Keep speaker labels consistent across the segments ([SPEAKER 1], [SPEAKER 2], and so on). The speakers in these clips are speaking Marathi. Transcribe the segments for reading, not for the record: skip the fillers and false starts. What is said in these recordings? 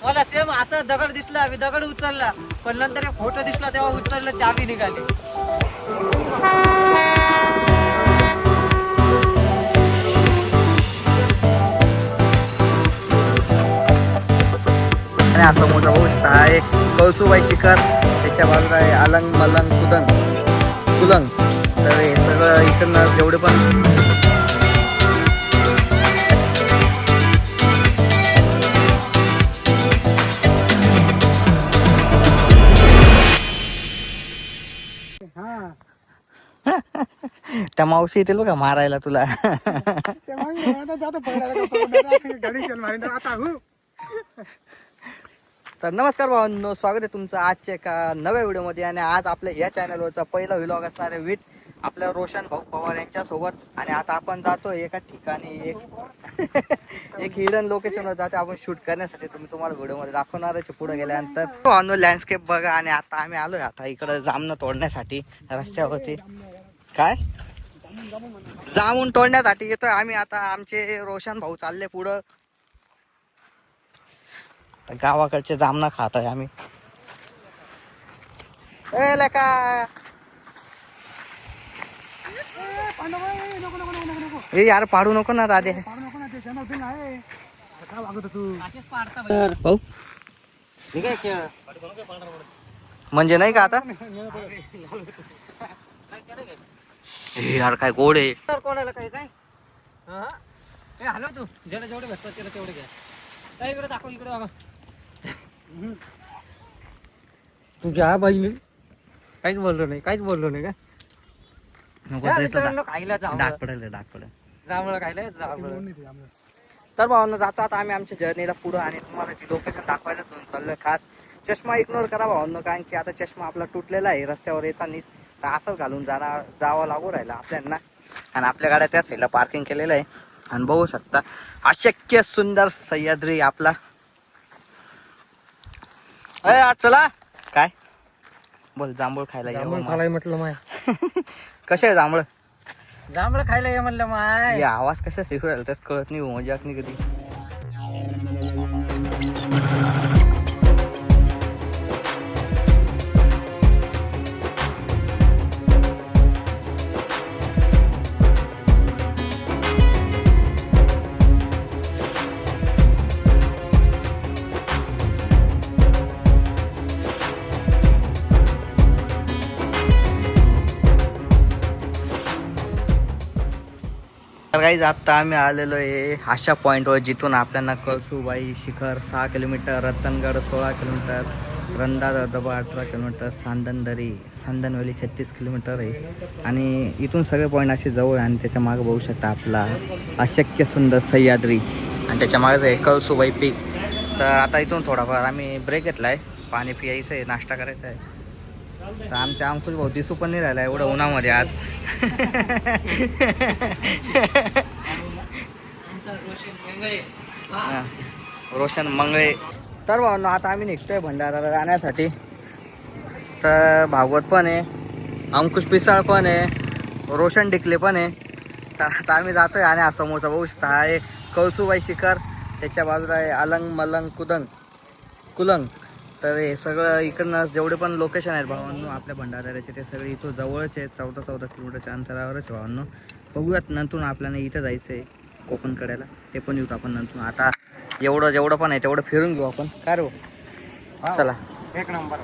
[SPEAKER 1] मला सेम असा दगड दिसला, आम्ही दगड उचलला, पण नंतर एक फोटो दिसला तेव्हा उचललं, चावी निघाली.
[SPEAKER 2] आणि असं मोठा होऊ शकता हा एक कळसुबाई शिखर, त्याच्या बाजूला आहे अलंग मलंग कुलंग. तर हे सगळं इकडनं जेवढे पण त्या मावशी येतील बघा मारायला तुला. तर नमस्कार भावांनो, स्वागत आहे तुमचं आजच्या एका नव्या व्हिडिओमध्ये. आणि आज आपल्या या चॅनलवरचा पहिला व्लॉग असणार आहे विथ आपल्या रोशन भाऊ पवार यांच्या सोबत. आणि आता आपण जातो एका ठिकाणी, एक हिडन लोकेशनवर जातो आपण शूट करण्यासाठी. तुम्हाला व्हिडिओमध्ये दाखवणारच पुढे गेल्यानंतर. भावांनो लँडस्केप बघा. आणि आता आम्ही आलोय आता इकडे जामनं तोडण्यासाठी रस्त्यावरती. काय जामून तोडण्यासाठी येतोय आम्ही. आता आमचे रोशन भाऊ चालले पुढं, गावाकडचे जामना खात आहे आम्ही. यार पाडू नको ना दादे. भाऊ म्हणजे नाही का आता यार काय गोड आहे.
[SPEAKER 1] कोणाला काय काय हॅलो, तू जेवढे भेटतो त्याला तेवढे घ्या. काय इकडे दाखव, इकडे बघा. तुझ्या बाईने काहीच बोललो नाही का. खायला
[SPEAKER 2] डाक पडेल
[SPEAKER 1] जांभळं खायला
[SPEAKER 2] तर भावांनो जातो आता आम्ही आमच्या जर्नीला पुढं. आणि तुम्हाला ती लोकेशन दाखवायला चाललोय. खास चष्मा इग्नोर करा भावांनो, कारण की आता चष्मा आपला तुटलेला आहे. रस्त्यावर येताना तर असंच घालून जावं लागू राहिला आपल्याला. आणि आपल्या गाड्या त्या साईडला पार्किंग केलेलं आहे. आणि बघू शकता अशक्य सुंदर सह्याद्री आपला. चला काय बोल, जांभूळ खायला
[SPEAKER 1] खायला म्हटलं माय.
[SPEAKER 2] कसे आहे जांभळ?
[SPEAKER 1] जांभळं खायला ये म्हणलं माय.
[SPEAKER 2] आवाज कशा शिकू राहिला त्याच कळत नाही. मजाक नाही कधी. काही आता आम्ही आलेलो आहे अशा पॉईंटवर जिथून आपल्याला कळसुबाई शिखर 6 किलोमीटर, रतनगड 16 किलोमीटर, रंधा धबधबा 18 किलोमीटर, सांदन व्हॅली 36 किलोमीटर आहे. आणि इथून सगळे पॉईंट असे जवळ आहे. आणि त्याच्या मागे बघू शकता आपला अशक्य सुंदर सह्याद्री. आणि त्याच्या मागेच आहे कळसुबाई पीक. तर आता इथून थोडाफार आम्ही ब्रेक घेतला आहे. पाणी पियायचं आहे, नाश्ता करायचा आहे. तर आमच्या अंकुश भाऊ दिसू पण नाही राहिला एवढं उन्हामध्ये आज. रोशन मंगळे. तर भाऊ आता आम्ही निघतोय भंडाराला जाण्यासाठी. तर भागवत पण आहे, अंकुश पिसाळ पण आहे, रोशन डिकले पण आहे. तर आता आम्ही जातोय. आणि हा समोरचा बघू शकता हा एक कळसुबाई शिखर, त्याच्या बाजूला आहे अलंग मलंग कुलंग. तर हे सगळं इकडनं जेवढे पण लोकेशन आहेत भावांनो आपल्या भंडाऱ्याचे ते सगळे इथं जवळच आहेत. 14 किलोमीटरच्या अंतरावरच भावांनो. बघूयात नंतर आपल्याला इथं जायचं आहे कोकणकड्याला, ते पण येऊ आपण नंतर. आता जेवढं पण आहे तेवढं फिरून घेऊ आपण. काय रो चला
[SPEAKER 1] एक नंबर.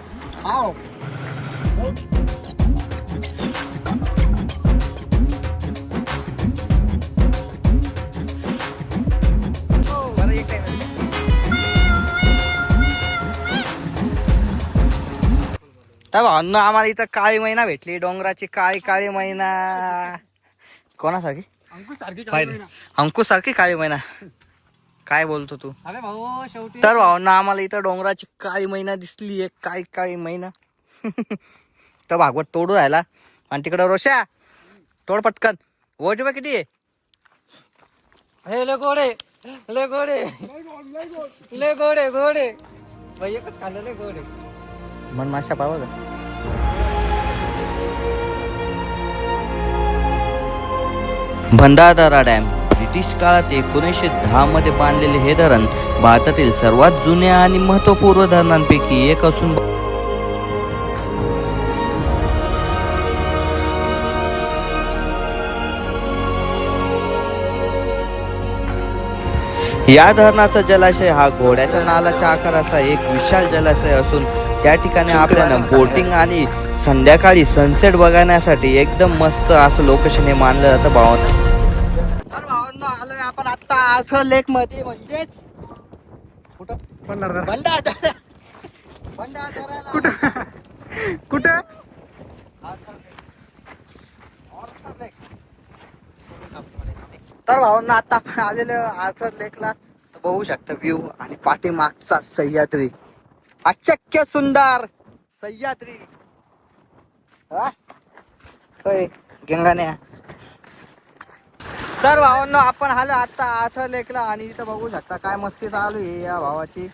[SPEAKER 2] तर भावांनो आम्हाला इथं काळी मैना भेटली, डोंगराची काळी मैना. कोणासारखी? अंकुश सारखी काळी मैना. काय बोलतो तू?
[SPEAKER 1] अरे भाऊ शेवटी
[SPEAKER 2] तर भावांनो आम्हाला इथं डोंगराची काळी मैना दिसली, एक काळी मैना. तर भागवत तोडू राहिला. आणि तिकडं रोशा तोड पटकन. वोट किती आहे?
[SPEAKER 1] लय गोडे भाई, एकच खाल्लं लय गोडे.
[SPEAKER 2] मन माशा पाव भंडारदरा डॅम. ब्रिटिश काळात 1910 मध्ये बांधलेले हे धरण भारतातील सर्वात जुन्या आणि महत्त्वपूर्ण धरणांपैकी एक असून या धरणाचा जलाशय हा घोड्याच्या नालाच्या आकाराचा एक विशाल जलाशय असून त्या ठिकाणी आपल्याला बोटिंग आणि संध्याकाळी सनसेट बघण्यासाठी एकदम मस्त असं लोकेशन हे मानलं जातं भावांनो. तर भावांनो आलोय आपण आता आर्थर लेक मध्ये म्हणजेच कुठं भंडारदरा
[SPEAKER 1] कुठं
[SPEAKER 2] तर भावांना आता आपण आलेलो आर्थर लेकला तर बघू शकता व्ह्यू आणि पाठीमागचा सह्याद्री अशक्य सुंदर सह्याद्री गेंगाण्या. तर भावांनो आपण आलो आता आर्थर लेकला आणि इथं बघू शकता काय मस्ती चालू आहे या भावाची.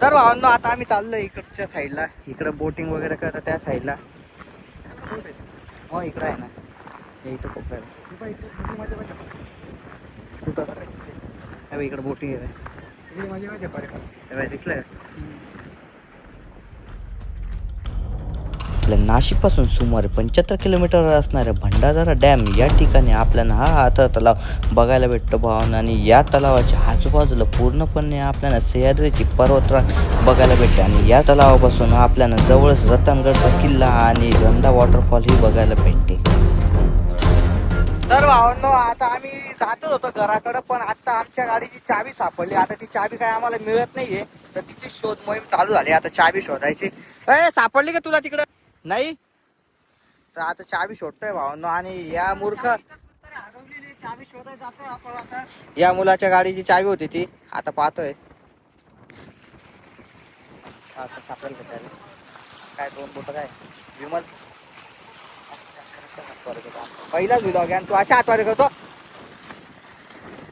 [SPEAKER 2] तर भावांनो आता आम्ही चाललोय इकडच्या साईडला, इकडे बोटिंग वगैरे करतात त्या साईडला. हो इकडे आहे ना, हे इथं खूप आहे कुठं इकडे बोटिंग आहे दिसलं. आपल्या नाशिकपासून सुमारे 75 किलोमीटर असणाऱ्या भंडारदरा डॅम या ठिकाणी आपल्याला हा आर्थर तलाव बघायला भेटतो भावांनो. आणि या तलावाच्या आजूबाजूला पूर्णपणे आपल्याला सह्याद्रीची पर्वतरांग बघायला भेटते आणि या तलावापासून आपल्याला जवळच रतनगडचा किल्ला आणि गंदा वॉटरफॉल ही बघायला भेटते. तर भावांनो आता आम्ही जातच होतो घराकडे, पण आता आमच्या गाडीची चावी सापडली. आता ती चावी काय आम्हाला मिळत नाहीये, तर तिची शोध मोहीम चालू झाली. आता चावी शोधायची. सापडली का तुला तिकडं? नाही तर आता चावी शोधतोय भावांनो. आणि या मूर्ख चावी शोधायला जातोय आपण आता. या मुलाच्या गाडीची चावी होती ती, आता पाहतोय आता सापडेल का त्याला. काय दोन बोट काय विमल पहिला व्हिलॉग आहे तू अशा हातवारे करतो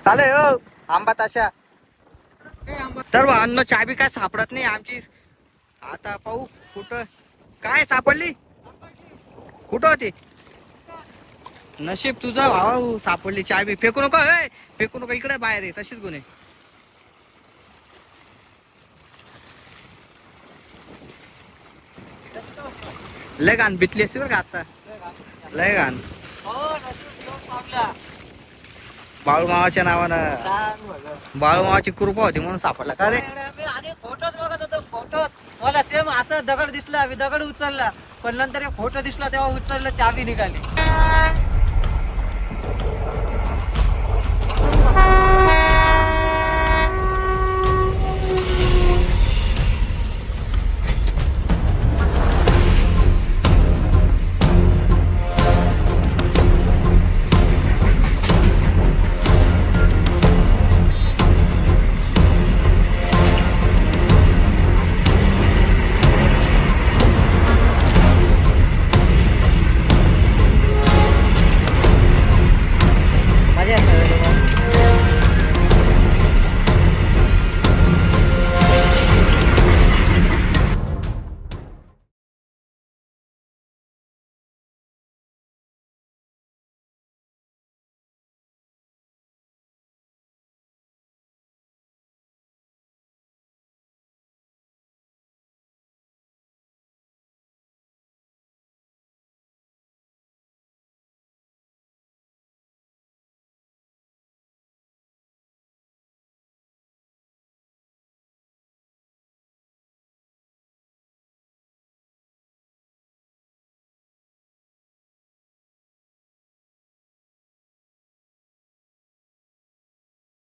[SPEAKER 2] चालेल हो आंबा ताशा. तर भावांनो चावी काय सापडत नाही आमची. आता पाहू कुठं काय सापडली, कुठं होती. नशीब तुझा भाऊ सापडली चावी. फेकू नको फेकू नको, इकडे बाहेर आहे तशीच गुन्हे. लय घाण बितली असते बरं का आता, लय घाण. बाळूमावाच्या नावानं बाळूमावाची कृपा होती म्हणून सापडला का रे.
[SPEAKER 1] आधी फोटोच बघत होतो, फोटोच मला सेम असं दगड दिसला, दगड उचलला, पण नंतर एक फोटो दिसला तेव्हा उचलला चावी निघाली.